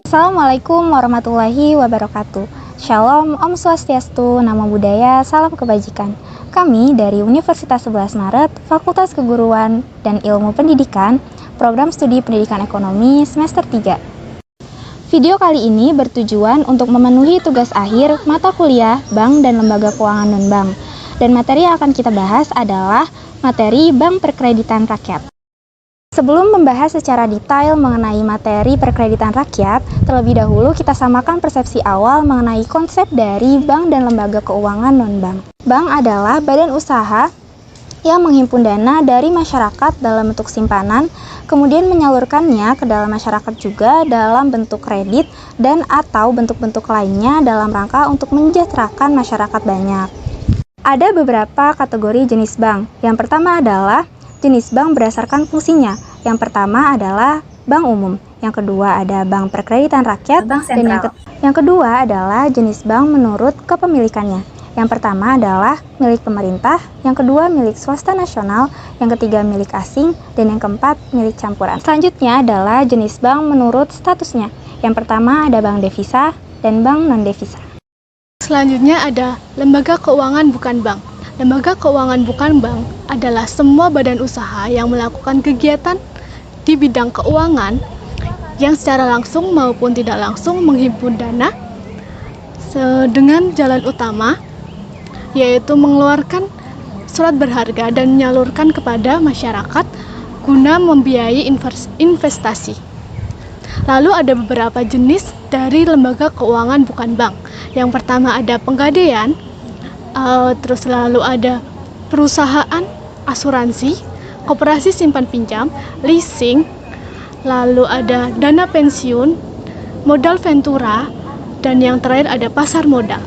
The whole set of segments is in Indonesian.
Assalamualaikum warahmatullahi wabarakatuh. Shalom, Om Swastiastu, Namo Buddhaya, Salam Kebajikan. Kami dari Universitas 11 Maret, Fakultas Keguruan dan Ilmu Pendidikan, Program Studi Pendidikan Ekonomi semester 3. Video kali ini bertujuan untuk memenuhi tugas akhir mata kuliah Bank dan Lembaga Keuangan Non-Bank. Dan materi yang akan kita bahas adalah materi Bank Perkreditan Rakyat. Sebelum membahas secara detail mengenai materi perkreditan rakyat, terlebih dahulu kita samakan persepsi awal mengenai konsep dari bank dan lembaga keuangan non-bank. Bank adalah badan usaha yang menghimpun dana dari masyarakat dalam bentuk simpanan, kemudian menyalurkannya ke dalam masyarakat juga dalam bentuk kredit dan atau bentuk-bentuk lainnya dalam rangka untuk mensejahterakan masyarakat banyak. Ada beberapa kategori jenis bank. Yang pertama adalah jenis bank berdasarkan fungsinya. Yang pertama adalah bank umum, yang kedua ada bank perkreditan rakyat, dan yang kedua adalah jenis bank menurut kepemilikannya. Yang pertama adalah milik pemerintah, yang kedua milik swasta nasional, yang ketiga milik asing, dan yang keempat milik campuran. Selanjutnya adalah jenis bank menurut statusnya. Yang pertama ada bank devisa dan bank non-devisa. Selanjutnya ada lembaga keuangan bukan bank. Lembaga keuangan bukan bank adalah semua badan usaha yang melakukan kegiatan di bidang keuangan yang secara langsung maupun tidak langsung menghimpun dana dengan jalan utama, yaitu mengeluarkan surat berharga dan menyalurkan kepada masyarakat guna membiayai investasi. Lalu ada beberapa jenis dari lembaga keuangan bukan bank. Yang pertama ada penggadaian, terus lalu ada perusahaan asuransi, koperasi simpan pinjam, leasing, lalu ada dana pensiun, modal ventura, dan yang terakhir ada pasar modal.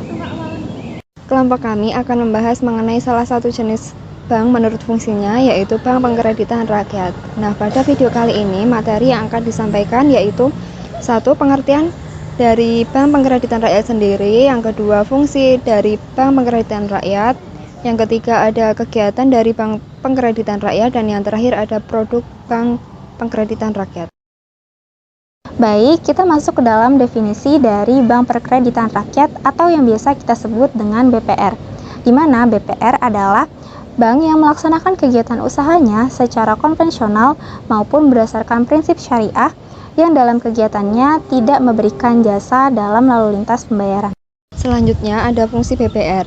Kelompok kami akan membahas mengenai salah satu jenis bank menurut fungsinya, yaitu bank perkreditan rakyat. Nah, pada video kali ini materi yang akan disampaikan yaitu satu, pengertian dari bank perkreditan rakyat sendiri, yang kedua fungsi dari bank perkreditan rakyat, yang ketiga ada kegiatan dari bank perkreditan rakyat, dan yang terakhir ada produk bank perkreditan rakyat. Baik, kita masuk ke dalam definisi dari bank perkreditan rakyat atau yang biasa kita sebut dengan BPR, di mana BPR adalah bank yang melaksanakan kegiatan usahanya secara konvensional maupun berdasarkan prinsip syariah yang dalam kegiatannya tidak memberikan jasa dalam lalu lintas pembayaran. Selanjutnya ada fungsi BPR.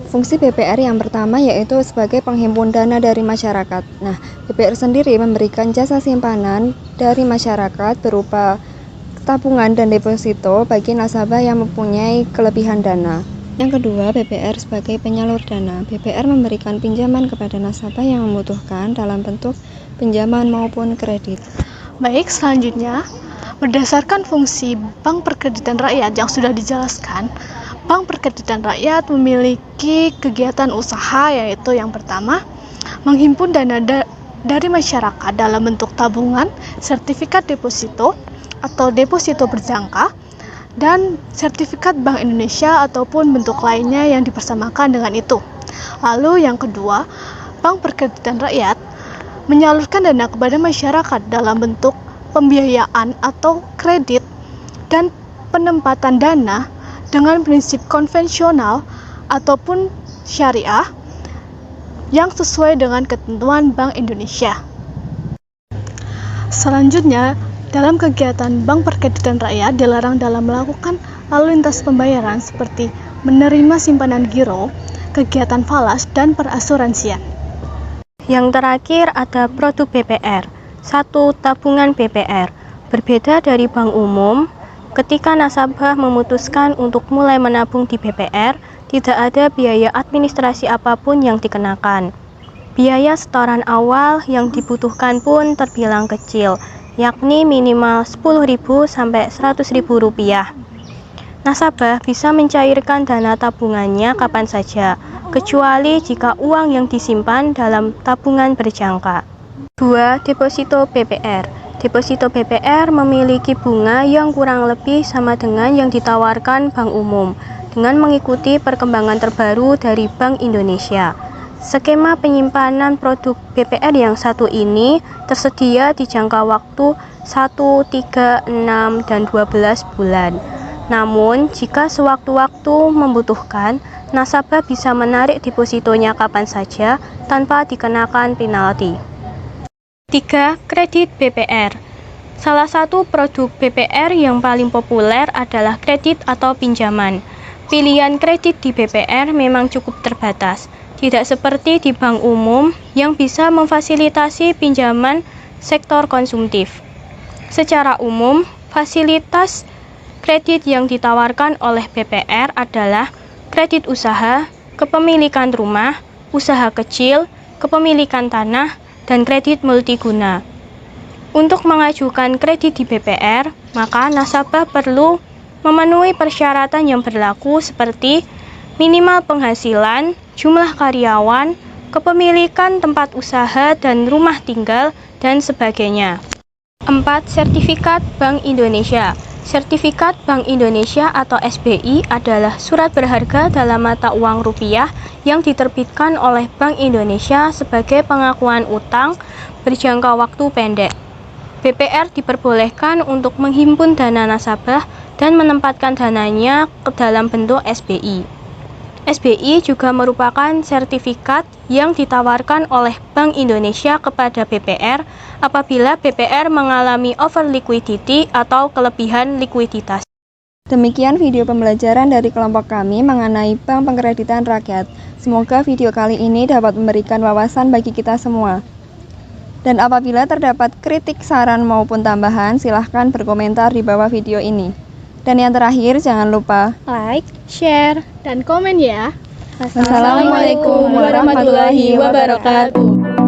Fungsi BPR yang pertama yaitu sebagai penghimpun dana dari masyarakat. Nah, BPR sendiri memberikan jasa simpanan dari masyarakat berupa tabungan dan deposito bagi nasabah yang mempunyai kelebihan dana. Yang kedua, BPR sebagai penyalur dana. BPR memberikan pinjaman kepada nasabah yang membutuhkan dalam bentuk pinjaman maupun kredit. Baik, selanjutnya, berdasarkan fungsi bank perkreditan rakyat yang sudah dijelaskan, bank perkreditan rakyat memiliki kegiatan usaha, yaitu yang pertama, menghimpun dana dari masyarakat dalam bentuk tabungan, sertifikat deposito atau deposito berjangka, dan sertifikat Bank Indonesia ataupun bentuk lainnya yang dipersamakan dengan itu. Lalu yang kedua, bank perkreditan rakyat menyalurkan dana kepada masyarakat dalam bentuk pembiayaan atau kredit dan penempatan dana dengan prinsip konvensional ataupun syariah yang sesuai dengan ketentuan Bank Indonesia. Selanjutnya, dalam kegiatan bank perkreditan rakyat dilarang dalam melakukan lalu lintas pembayaran seperti menerima simpanan giro, kegiatan falas, dan perasuransian. Yang terakhir ada produk BPR. 1. Tabungan BPR. Berbeda dari bank umum, ketika nasabah memutuskan untuk mulai menabung di BPR, tidak ada biaya administrasi apapun yang dikenakan. Biaya setoran awal yang dibutuhkan pun terbilang kecil, yakni minimal Rp10.000 sampai Rp100.000. Nasabah bisa mencairkan dana tabungannya kapan saja, kecuali jika uang yang disimpan dalam tabungan berjangka. 2. Deposito BPR. Deposito BPR memiliki bunga yang kurang lebih sama dengan yang ditawarkan bank umum, dengan mengikuti perkembangan terbaru dari Bank Indonesia. Skema penyimpanan produk BPR yang satu ini tersedia di jangka waktu 1, 3, 6, dan 12 bulan. Namun, jika sewaktu-waktu membutuhkan, nasabah bisa menarik depositonya kapan saja tanpa dikenakan penalti. 3. Kredit BPR. Salah satu produk BPR yang paling populer adalah kredit atau pinjaman. Pilihan kredit di BPR memang cukup terbatas, tidak seperti di bank umum yang bisa memfasilitasi pinjaman sektor konsumtif. Secara umum, fasilitas kredit yang ditawarkan oleh BPR adalah kredit usaha, kepemilikan rumah, usaha kecil, kepemilikan tanah, dan kredit multiguna. Untuk mengajukan kredit di BPR, maka nasabah perlu memenuhi persyaratan yang berlaku seperti minimal penghasilan, jumlah karyawan, kepemilikan tempat usaha dan rumah tinggal, dan sebagainya. 4. Sertifikat Bank Indonesia. Sertifikat Bank Indonesia atau SBI adalah surat berharga dalam mata uang rupiah yang diterbitkan oleh Bank Indonesia sebagai pengakuan utang berjangka waktu pendek. BPR diperbolehkan untuk menghimpun dana nasabah dan menempatkan dananya ke dalam bentuk SBI. SBI juga merupakan sertifikat yang ditawarkan oleh Bank Indonesia kepada BPR apabila BPR mengalami over liquidity atau kelebihan likuiditas. Demikian video pembelajaran dari kelompok kami mengenai Bank Pengkreditan Rakyat. Semoga video kali ini dapat memberikan wawasan bagi kita semua. Dan apabila terdapat kritik, saran maupun tambahan, silahkan berkomentar di bawah video ini. Dan yang terakhir, jangan lupa Like, share, dan komen ya. Wassalamualaikum warahmatullahi wabarakatuh.